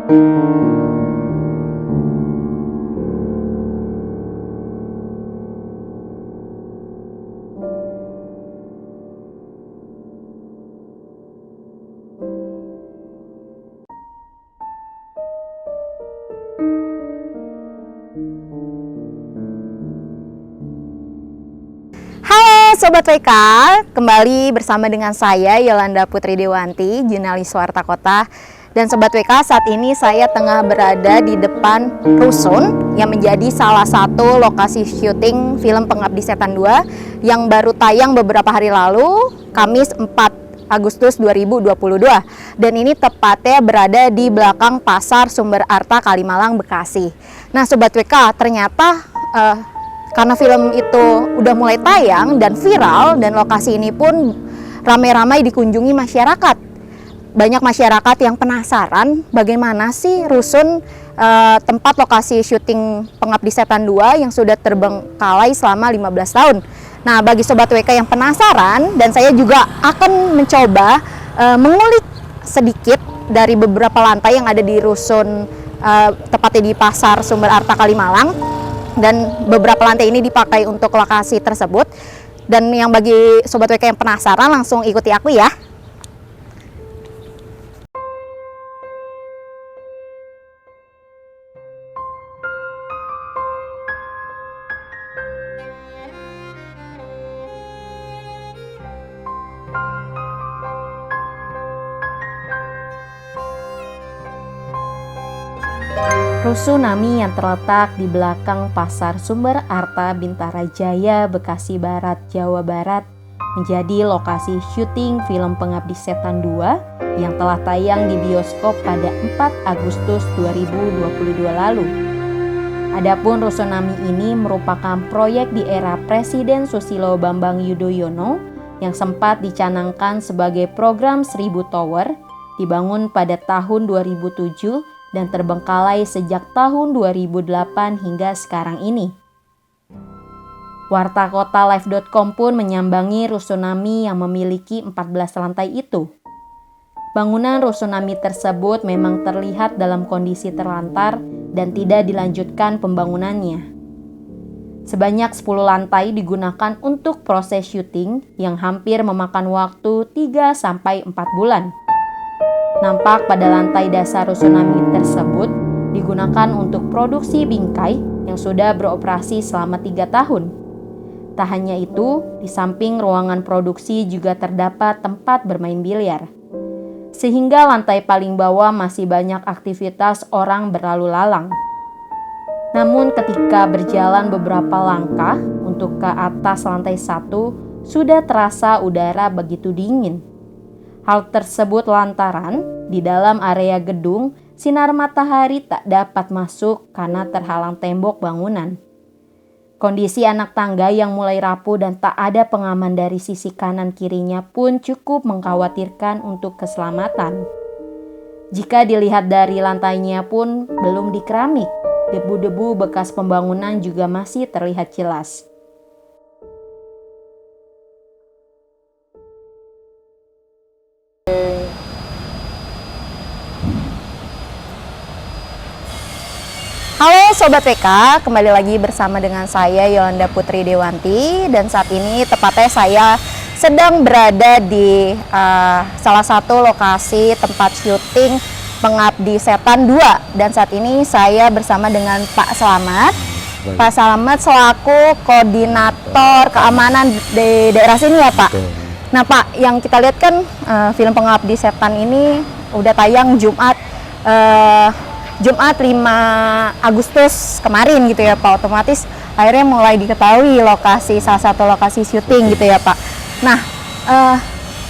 Sobat WK, kembali bersama dengan saya Yolanda Putri Dewanti, jurnalis Warta Kota. Dan Sobat WK, saat ini saya tengah berada di depan rusun yang menjadi salah satu lokasi syuting film Pengabdi Setan 2 yang baru tayang beberapa hari lalu, Kamis 4 Agustus 2022. Dan ini tepatnya berada di belakang Pasar Sumber Arta Kalimalang, Bekasi. Nah Sobat WK, ternyata karena film itu udah mulai tayang dan viral, dan lokasi ini pun ramai-ramai dikunjungi masyarakat. Banyak masyarakat yang penasaran bagaimana sih rusun tempat lokasi syuting Pengabdi Setan 2 yang sudah terbengkalai selama 15 tahun. Nah, bagi Sobat WK yang penasaran, dan saya juga akan mencoba mengulik sedikit dari beberapa lantai yang ada di rusun tepatnya di Pasar Sumber Arta Kalimalang. Dan beberapa lantai ini dipakai untuk lokasi tersebut. Dan yang bagi Sobat WK yang penasaran, langsung ikuti aku ya. Rusun Nami yang terletak di belakang Pasar Sumber Arta Bintara Jaya, Bekasi Barat, Jawa Barat, menjadi lokasi syuting film Pengabdi Setan 2 yang telah tayang di bioskop pada 4 Agustus 2022 lalu. Adapun Rusun Nami ini merupakan proyek di era Presiden Susilo Bambang Yudhoyono yang sempat dicanangkan sebagai program 1000 Tower, dibangun pada tahun 2007 dan terbengkalai sejak tahun 2008 hingga sekarang ini. Wartakotalive.com pun menyambangi Rusun Nami yang memiliki 14 lantai itu. Bangunan Rusun Nami tersebut memang terlihat dalam kondisi terlantar dan tidak dilanjutkan pembangunannya. Sebanyak 10 lantai digunakan untuk proses syuting yang hampir memakan waktu 3-4 bulan. Nampak pada lantai dasar Rusun Nami tersebut digunakan untuk produksi bingkai yang sudah beroperasi selama 3 tahun. Tak hanya itu, di samping ruangan produksi juga terdapat tempat bermain biliar. Sehingga lantai paling bawah masih banyak aktivitas orang berlalu lalang. Namun ketika berjalan beberapa langkah untuk ke atas lantai 1, sudah terasa udara begitu dingin. Hal tersebut lantaran di dalam area gedung sinar matahari tak dapat masuk karena terhalang tembok bangunan. Kondisi anak tangga yang mulai rapuh dan tak ada pengaman dari sisi kanan kirinya pun cukup mengkhawatirkan untuk keselamatan. Jika dilihat dari lantainya pun belum dikeramik, debu-debu bekas pembangunan juga masih terlihat jelas. Halo Sobat WK, kembali lagi bersama dengan saya Yolanda Putri Dewanti. Dan saat ini tepatnya saya sedang berada di salah satu lokasi tempat syuting Pengabdi Setan 2. Dan saat ini saya bersama dengan Pak Slamet. Pak Slamet selaku koordinator keamanan di daerah sini ya Pak. Nah Pak, yang kita lihat kan film Pengabdi Setan ini udah tayang Jumat 5 Agustus kemarin gitu ya Pak. Otomatis akhirnya mulai diketahui salah satu lokasi syuting gitu ya Pak. Nah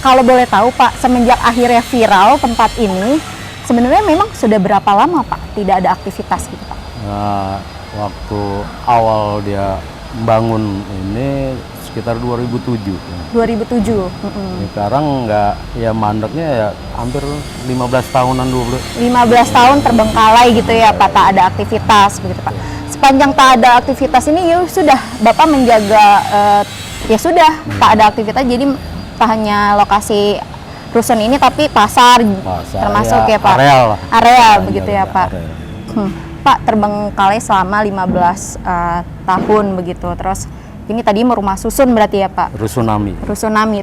kalau boleh tahu Pak, semenjak akhirnya viral tempat ini, sebenarnya memang sudah berapa lama Pak tidak ada aktivitas gitu Pak? Nah, waktu awal dia membangun ini sekitar 2007. 2007. Sekarang nggak, ya mandeknya ya hampir 15 tahunan 15 tahun terbengkalai gitu ya Pak, tak ada aktivitas begitu Pak. Sepanjang tak ada aktivitas ini ya sudah Bapak menjaga ya sudah tak ada aktivitas, jadi tak hanya lokasi rusun ini tapi pasar, termasuk ya Pak? Areal lah. Area begitu ya Pak? Areal. Pak terbengkalai selama 15 tahun begitu, terus ini tadi mau rumah susun berarti ya Pak? Rusunami.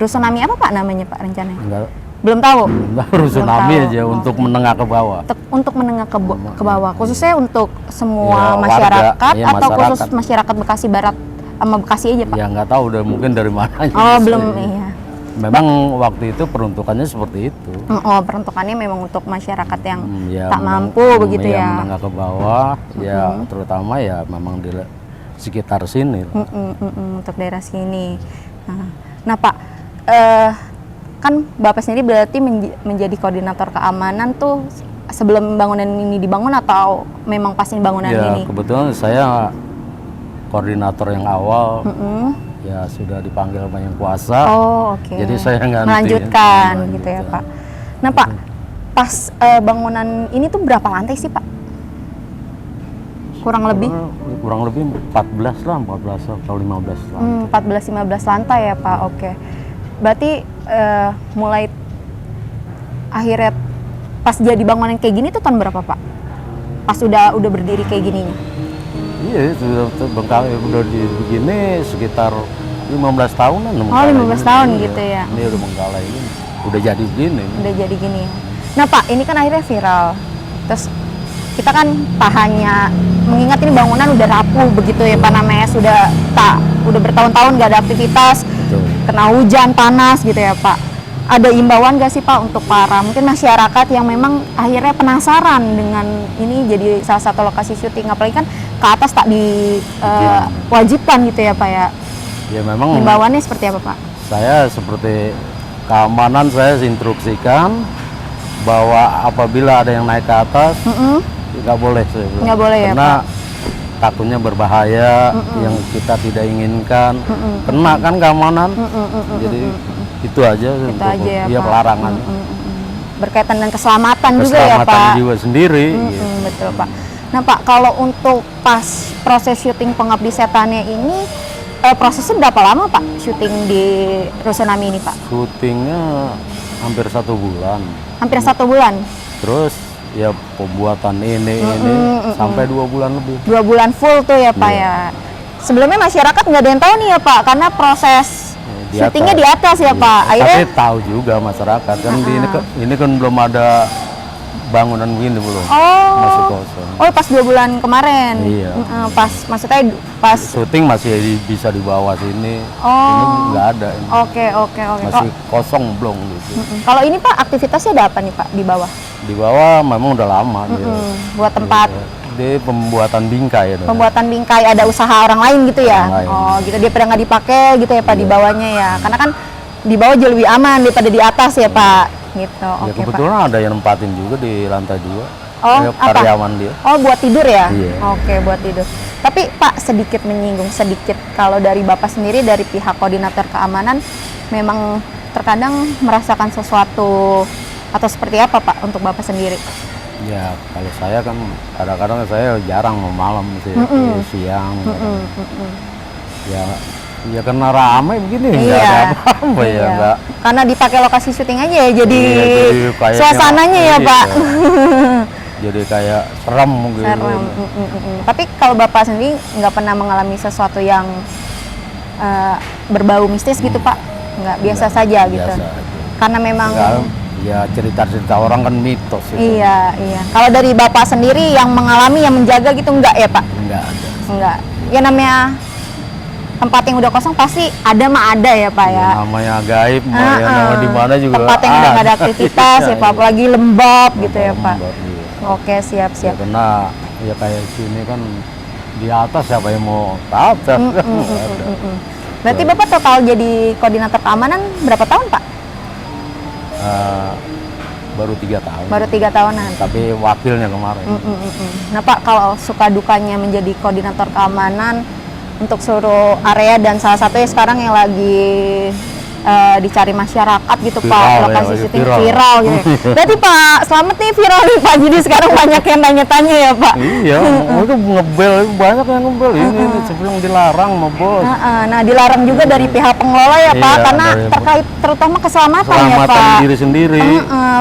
Rusunami apa Pak namanya Pak rencananya? Enggak, Belum tahu? Rusunami Belum tahu. aja untuk menengah ke bawah. Untuk menengah ke bawah, khususnya untuk Ya, semua warga, masyarakat ya, atau masyarakat. khusus masyarakat Bekasi Barat sama Bekasi aja Pak? Ya nggak tahu udah mungkin dari mana. Oh belum, iya. Memang waktu itu peruntukannya seperti itu. Oh peruntukannya memang untuk masyarakat yang Ya, tak mampu begitu ya. ya? Menengah ke bawah, ya terutama ya memang di sekitar sini. Untuk daerah sini. Nah Pak, kan Bapak sendiri berarti menjadi koordinator keamanan tuh sebelum bangunan ini dibangun atau memang pas ini bangunan Ya ini? kebetulan saya koordinator yang awal. Ya sudah dipanggil sama yang kuasa. Oh oke. Jadi saya ganti. Melanjutkan gitu ya Pak. Nah Pak, pas bangunan ini tuh berapa lantai sih Pak? Kurang lebih? Kurang lebih 14 lah, 14 atau 15 lah. 14-15 lantai ya Pak, oke. Berarti mulai akhirnya pas jadi bangunan kayak gini tuh tahun berapa Pak? Pas udah berdiri kayak gininya? Iya, sudah terbengkalai udah begini sekitar 15 tahunan. Oh 15 tahun gitu ya? Ini udah bengkalai ini, udah jadi begini. Udah jadi gini ya. Nah Pak, ini kan akhirnya viral. Terus kita kan tak hanya mengingat ini bangunan udah rapuh begitu ya Pak, namanya udah bertahun-tahun gak ada aktivitas. Betul. Kena hujan, panas gitu ya Pak. Ada imbauan gak sih Pak untuk para mungkin masyarakat yang memang akhirnya penasaran dengan ini jadi salah satu lokasi syuting, apalagi kan ke atas tak diwajibkan gitu ya Pak ya? Ya memang Imbauannya seperti apa Pak? saya seperti keamanan saya instruksikan bahwa apabila ada yang naik ke atas nggak boleh saya bilang. Nggak boleh ya, karena takutnya berbahaya yang kita tidak inginkan, kena kan keamanan. Jadi itu aja untuk aja ya, dia Pak. pelarangan. Berkaitan dengan keselamatan juga ya Keselamatan Pak? juga sendiri. Gitu. Betul Pak. Nah Pak, kalau untuk pas proses syuting Pengabdi Setannya ini prosesnya berapa lama Pak syuting di Rusunami ini Pak? Syutingnya hampir 1 bulan. Hampir 1 bulan? Terus ya pembuatan ini sampai 2 bulan lebih. 2 bulan full tuh ya Pak ya? Sebelumnya masyarakat nggak ada yang tahu nih ya Pak, karena proses syutingnya di atas ya Pak. Akhirnya tapi tahu juga masyarakat kan ini kan belum ada bangunan begini belum. Masih kosong. Oh pas 2 bulan kemarin. Iya. Maksudnya pas Syuting masih bisa di bawah sini. Oh. Ini nggak ada. Ini. Oke. Masih kosong belum gitu. Kalau ini Pak aktivitasnya ada apa nih Pak di bawah? Di bawah memang udah lama dia. Buat tempat Dia pembuatan bingkai ya. pembuatan bingkai, ada usaha orang lain gitu ya? Orang lain. Oh gitu, dia pada nggak dipakai gitu ya Pak di bawahnya ya? Karena kan di bawah jauh lebih aman daripada di atas ya Pak? Gitu, Ya oke Pak. kebetulan ada yang nempatin juga di lantai 2. Oh, apa? Karyawan dia. Oh buat tidur ya? Iya. Oke buat tidur. Tapi Pak sedikit menyinggung sedikit, kalau dari Bapak sendiri dari pihak koordinator keamanan memang terkadang merasakan sesuatu atau seperti apa Pak untuk Bapak sendiri? Ya kalau saya kan kadang-kadang saya jarang mau malam sih, siang. Ya karena ramai begini nggak ada apa-apa ya nggak. Karena dipakai lokasi syuting aja ya, jadi kayaknya- suasananya ya iya. Pak. Jadi kayak serem gitu. Serem. Tapi kalau Bapak sendiri nggak pernah mengalami sesuatu yang berbau mistis gitu Pak? Nggak, biasa saja gitu? Biasa aja. Karena memang Ya cerita-cerita orang kan mitos itu. Iya. Kalau dari Bapak sendiri yang mengalami, yang menjaga gitu enggak ya Pak? Nggak ada. Enggak. Ya namanya tempat yang udah kosong pasti ada mah ada ya Pak ya. Namanya gaib, ya nama di mana juga. Tempat yang udah nggak ada aktivitas ya Pak, apalagi lembab gitu ya Pak. Lembab, iya. Oke siap. Ya, karena ya kayak sini kan di atas siapa yang mau tahu? Berarti Bapak total jadi koordinator keamanan berapa tahun Pak? Baru 3 tahun. Baru 3 tahunan. Tapi wakilnya kemarin. Nah Pak, kalau suka dukanya menjadi koordinator keamanan untuk seluruh area dan salah satunya sekarang yang lagi dicari masyarakat gitu Viral Pak, ya, lokasi lagi syuting viral. viral gitu. Berarti Pak Slamet nih viral nih Pak, jadi sekarang banyak yang tanya-tanya ya Pak. Iya, itu ngebel, banyak yang ngebel. Ini sebelum dilarang sama bos. Nah dilarang juga dari pihak pengelola ya Pak, Iya, karena dari- terkait terutama keselamatan ya Keselamatan Pak. diri sendiri.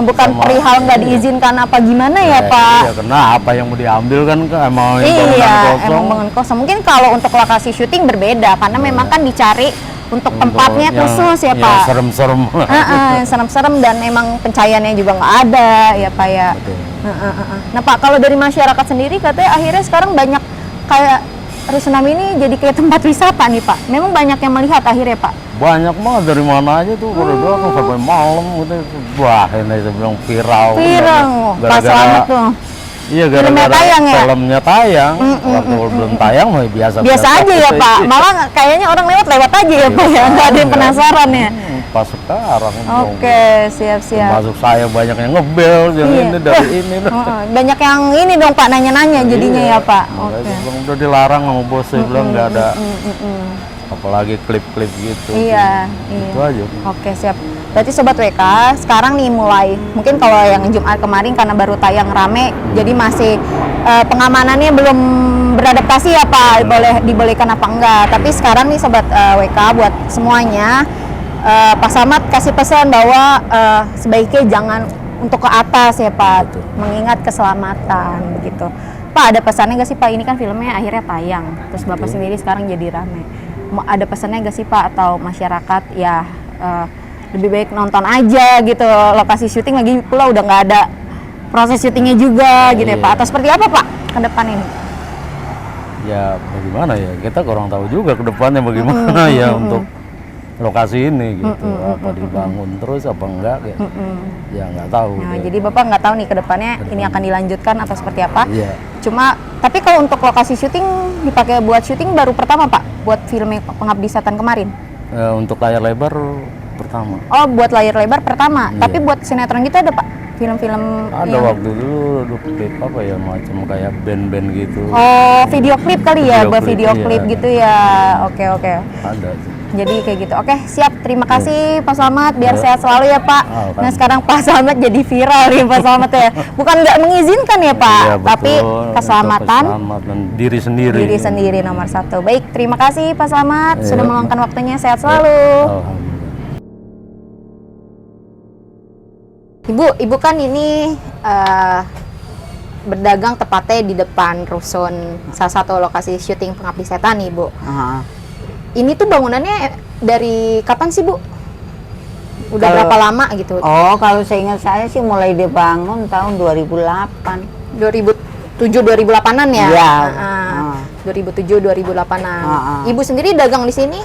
Bukan Sama- perihal nggak iya. diizinkan apa gimana ya Pak. Iya, karena apa yang mau diambil kan emang Iya, bangunan kosong. emang bangun kosong. Mungkin kalau untuk lokasi syuting berbeda, karena memang kan dicari untuk tempatnya yang- khusus ya yang Pak. serem-serem. Yang serem-serem dan emang pencahayaannya juga nggak ada ya Pak ya. Betul. Nah Pak, kalau dari masyarakat sendiri katanya akhirnya sekarang banyak kayak Rusunami ini jadi kayak tempat wisata nih Pak. Memang banyak yang melihat akhirnya Pak. Banyak banget dari mana aja tuh pada datang sampai malam gitu. Wah, ini saya bilang viral. Viral, Pak Slamet tuh. Iya, Filmnya gara-gara tayang ya? filmnya tayang. Waktu belum tayang mah biasa. Biasa aja ya Pak. Malah kayaknya orang lewat aja ya Pak ya. Nggak ada yang penasaran ya. Pas sekarang. Oke, siap-siap. Masuk saya banyak yang ngebel, yang Iya. ini dari ini. Banyak yang ini dong Pak nanya-nanya jadinya Iya. ya Pak. Makanya Oke. saya bilang udah dilarang sama bos, saya bilang nggak ada. Apalagi klip-klip gitu. Iya, Itu iya. aja. Oke, siap. Berarti Sobat WK, sekarang nih mulai, mungkin kalau yang Jumat kemarin karena baru tayang rame, jadi masih pengamanannya belum beradaptasi ya Pak, dibolehkan apa enggak. Tapi sekarang nih Sobat WK buat semuanya, Pak Slamet kasih pesan bahwa sebaiknya jangan untuk ke atas ya Pak, Betul. mengingat keselamatan begitu. Pak, ada pesannya nggak sih Pak? Ini kan filmnya akhirnya tayang, terus Bapak sendiri sekarang jadi rame. Ada pesannya nggak sih Pak atau masyarakat ya lebih baik nonton aja gitu, lokasi syuting lagi pula udah nggak ada proses syutingnya juga gitu ya Iya. Pak, atau seperti apa Pak ke depan ini? Ya bagaimana ya, kita kurang tahu juga ke depannya bagaimana ya untuk lokasi ini gitu. Apa dibangun terus apa enggak ya. Ya nggak tahu. Nah, ya. jadi Bapak nggak tahu nih ke depannya ini akan dilanjutkan atau seperti apa. Iya. Cuma, tapi kalau untuk lokasi syuting dipakai buat syuting baru pertama Pak, buat film Pengabdi Setan kemarin. Untuk layar lebar pertama. Oh, buat layar lebar pertama. Iya. Tapi buat sinetron gitu ada Pak? Film-film Ada yang... waktu dulu klip apa ya, macam kayak band-band gitu. Oh, video klip kali ya, buat video Video klip, klip iya. gitu ya. Oke, oke. Ada sih. Jadi kayak gitu. Oke, siap. Terima kasih Pak Slamet. Biar Iya. sehat selalu ya Pak. Alhamdulillah. Nah, sekarang Pak Slamet jadi viral nih Pak Slamet ya. Bukan nggak mengizinkan ya Pak, Iya, tapi betul. keselamatan Keselamatan diri sendiri. diri sendiri nomor satu. Baik, terima kasih Pak Slamet Iya. sudah meluangkan waktunya. Sehat selalu. Alhamdulillah. Ibu kan ini berdagang tepatnya di depan rusun salah satu lokasi syuting Pengabdi Setan nih, Bu. Ini tuh bangunannya dari kapan sih, Bu? Udah Kalau- berapa lama gitu? Oh, kalau seingat saya sih mulai dibangun tahun 2008. 2007 2008-an ya? Iya. 2007 2008-an. Ah. Ibu sendiri dagang di sini?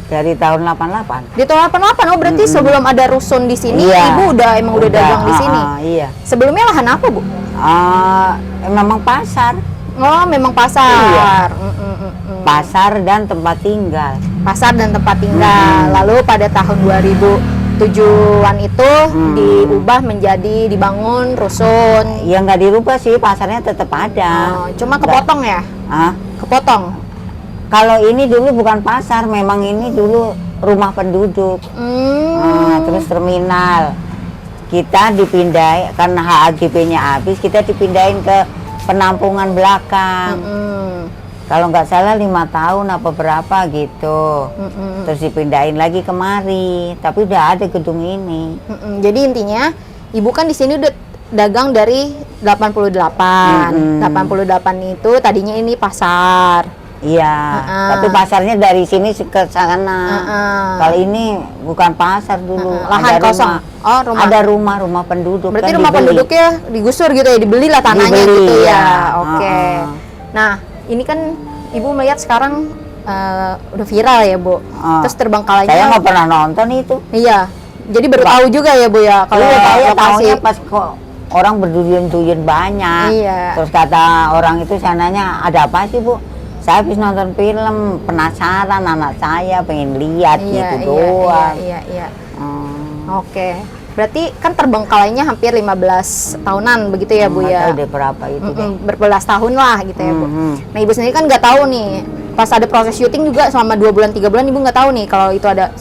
Dari tahun 88. Di tahun 88. Oh, berarti sebelum ada rusun di sini, Iya. Ibu emang udah dagang di sini. Iya. Sebelumnya lahan apa, Bu? Memang pasar. Oh, memang pasar. Pasar dan tempat tinggal. Pasar dan tempat tinggal. Lalu pada tahun 2007-an itu diubah menjadi dibangun rusun. Ya nggak dirubah sih, pasarnya tetap ada. Cuma kepotong ya? Ah, Kepotong. kalau ini dulu bukan pasar, memang ini dulu rumah penduduk. Terus terminal. Kita dipindahin karena HAGP-nya habis, kita dipindahin ke penampungan belakang. Kalau nggak salah 5 tahun apa berapa gitu. Terus dipindahin lagi kemari, tapi udah ada gedung ini. Jadi intinya Ibu kan di sini udah dagang dari 88. 88 itu tadinya ini pasar. Iya, tapi pasarnya dari sini ke sana. Kalau ini bukan pasar dulu, Lahan ada kosong. rumah. Oh, rumah. Ada rumah penduduk. Berarti kan rumah dibeli. penduduknya digusur gitu ya, dibelilah tanahnya Dibeli, gitu ya. ya. Oke. Nah, ini kan Ibu melihat sekarang udah viral ya, Bu. Terus terbengkalainya. Saya nggak pernah nonton itu. Iya. Jadi baru tahu juga ya, Bu ya, kalau Saya lokasi. tahunya pas kok orang berduyun-duyun banyak. Iya. Terus kata orang itu sananya, ada apa sih, Bu? Saya habis nonton film, penasaran, anak saya pengen lihat gitu doang. Iya. Oke. Berarti kan terbengkalainya hampir 15 tahunan begitu ya, Bu Nggak ya. tahu deh berapa itu deh. Berbelas tahun lah gitu ya, Bu. Nah, Ibu sendiri kan nggak tahu nih. Pas ada proses syuting juga selama 2 bulan 3 bulan Ibu nggak tahu nih kalau itu ada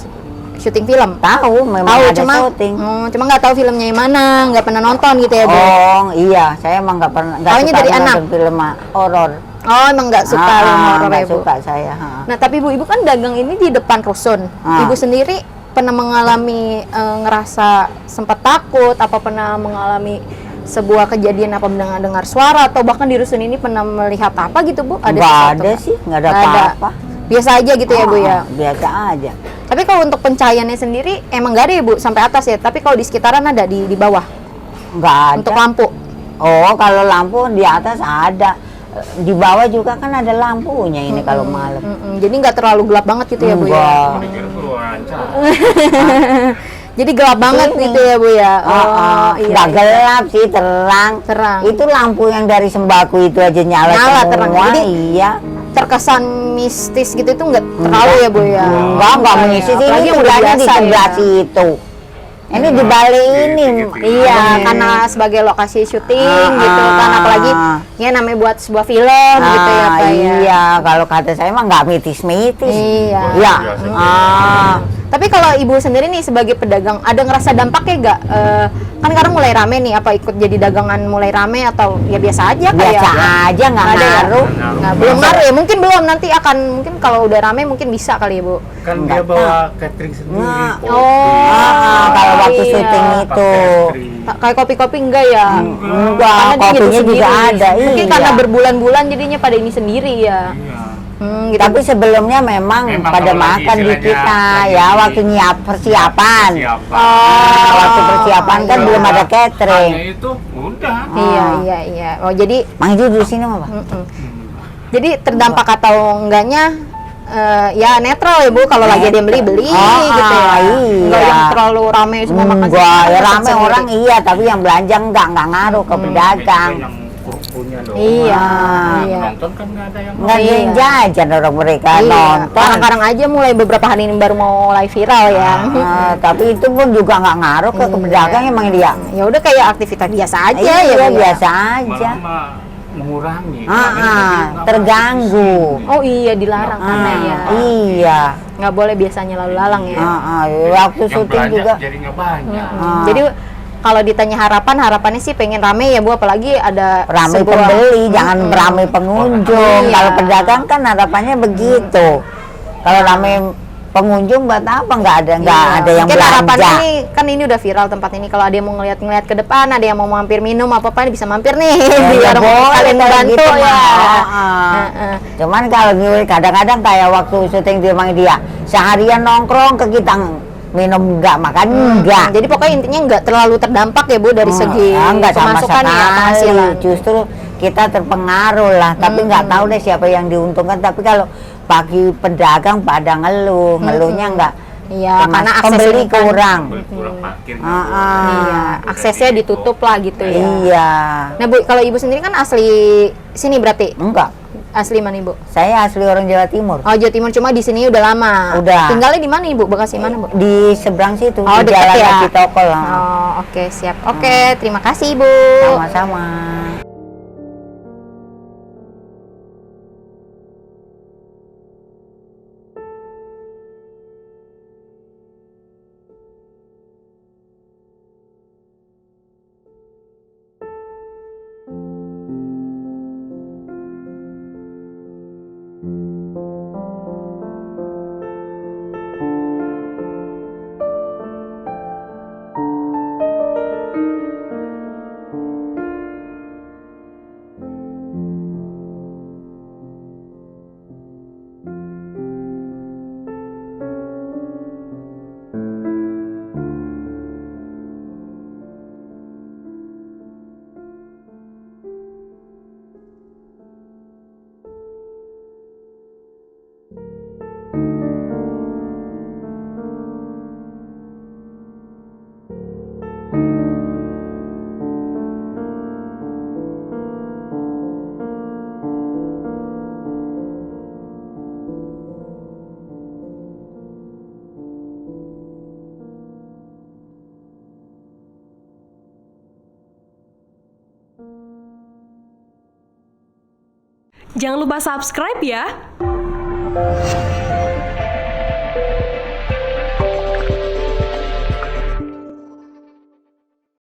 syuting film? Tahu, memang Tahu, ada syuting. Cuma nggak tahu filmnya yang mana, nggak pernah nonton gitu ya Bu? Oh iya, saya emang nggak pernah. Taunya dari anak? nonton film horor. Oh, emang nggak suka film horor ya Nggak Bu? suka saya. Nah tapi ibu kan dagang ini di depan rusun. Ibu sendiri pernah mengalami ngerasa sempat takut, apa pernah mengalami sebuah kejadian apa dengar suara, atau bahkan di rusun ini pernah melihat apa gitu Bu? Nggak sesuatu, ada Kak? sih, nggak ada Nggak ada. apa-apa. Biasa aja gitu ya Bu ya? Biasa aja. Tapi kalau untuk pencahayaannya sendiri emang nggak ada ya Bu sampai atas ya? Tapi kalau di sekitaran ada di bawah Nggak ada. untuk lampu? Oh, kalau lampu di atas ada. Di bawah juga kan ada lampunya ini kalau malam. Jadi nggak terlalu gelap banget gitu ya Bu ya? Enggak. Jadi gelap banget Ini. gitu ya Bu ya? Iya. Nggak gelap sih, terang. Terang. Itu lampu yang dari sembako itu aja nyala Nyala, semua. terang. Jadi, iya. Terkesan mistis gitu itu nggak terlalu ya Bu ya? Enggak mengisik. Apalagi Ini yang udah udahnya di biasa sebelah ya. situ. Ini di balik ini. Iya, karena sebagai lokasi syuting gitu kan, apalagi ya namanya buat sebuah film gitu ya Pak ya. Iya, kalau kata saya mah nggak mitis-mitis. Iya. Iya. Tapi kalau ibu sendiri nih sebagai pedagang, ada ngerasa dampaknya nggak? Kan sekarang mulai rame nih, apa ikut jadi dagangan mulai rame atau ya biasa aja kayak? Biasa aja, nggak Ada ya? ngaruh. Nah, belum ngaruh ya, mungkin belum, nanti akan, mungkin kalau udah rame mungkin bisa kali ya Bu. Kan dia bawa catering sendiri. Nah, Oh, kalau waktu iya. syuting itu. Kayak kopi-kopi enggak ya? Enggak, Karena dia kopinya nyeduh juga sendiri. ada. Mungkin Iya. karena berbulan-bulan jadinya pada ini sendiri ya. Iya. Gitu. Tapi sebelumnya memang Memang pada kalau lagi makan di istilahnya kita lagi ya waktu persiapan. Siapa? Waktu persiapan kan iya. belum ada catering. Hanya itu udah. Iya. Oh, jadi Mang Ju di sini mah, Pak. jadi terdampak atau enggaknya ya netral ya Bu, kalau lagi ada yang beli gitu ya. Enggak Iya. yang terlalu ramai semua makan Enggak, ya sendiri, rame sendiri. orang iya, tapi yang belanja enggak ngaruh ke pedagang. Yang punya loh. Iya. Iya. Nonton kan nggak ada yang Enggak ada yang jajan orang mereka Iya. nonton. Kadang-kadang aja mulai beberapa hari ini baru mulai viral ya. Tapi itu pun juga nggak ngaruh ke pedagang emang dia. Ya udah kayak aktivitas biasa aja Iya, ya Bu, ya. biasa aja. malah mengurangi. Terganggu. Oh iya, dilarang karena ya Iya. nggak boleh biasanya lalu lalang ya. Waktu Yang syuting belanja juga. jadi nggak banyak. Jadi kalau ditanya harapannya sih pengen rame ya Bu, apalagi ada Ramai sebuah- pembeli, jangan ramai pengunjung. Iya. Kalau pedagang kan harapannya begitu. Kalau ramai pengunjung buat apa? Nggak ada yang Mungkin harapannya belanja. ini kan ini udah viral tempat ini, kalau ada yang mau ngeliat ke depan, ada yang mau mampir minum apa bisa mampir nih biar Ya, boleh kalian kalau bantu gitu ya. mah. Cuman kalau gue kadang-kadang kayak waktu syuting di Mang dia seharian nongkrong ke kita minum enggak, makan enggak. Jadi pokoknya intinya nggak terlalu terdampak ya Bu dari segi Enggak sama pemasukan ya, sekali. penghasilan. Justru kita terpengaruh lah, tapi nggak tahu deh siapa yang diuntungkan. Tapi kalau bagi pedagang pada ngeluhnya enggak. Iya, karena akses pembeli ini kan- kurang. Kurang parkir. Iya, aksesnya ditutup lah gitu ya. Iya. Nah Bu, kalau Ibu sendiri kan asli sini berarti? Enggak. Asli mana Ibu? Saya asli orang Jawa Timur. Oh, Jawa Timur, cuma di sini udah lama. Udah. Tinggalnya di mana Ibu? Bekasi mana Bu? Di seberang situ, Oh, di deket Jalan ya? Haji Tokol. Oh, oke, siap. Oke, terima kasih Ibu. Sama-sama. Jangan lupa subscribe ya.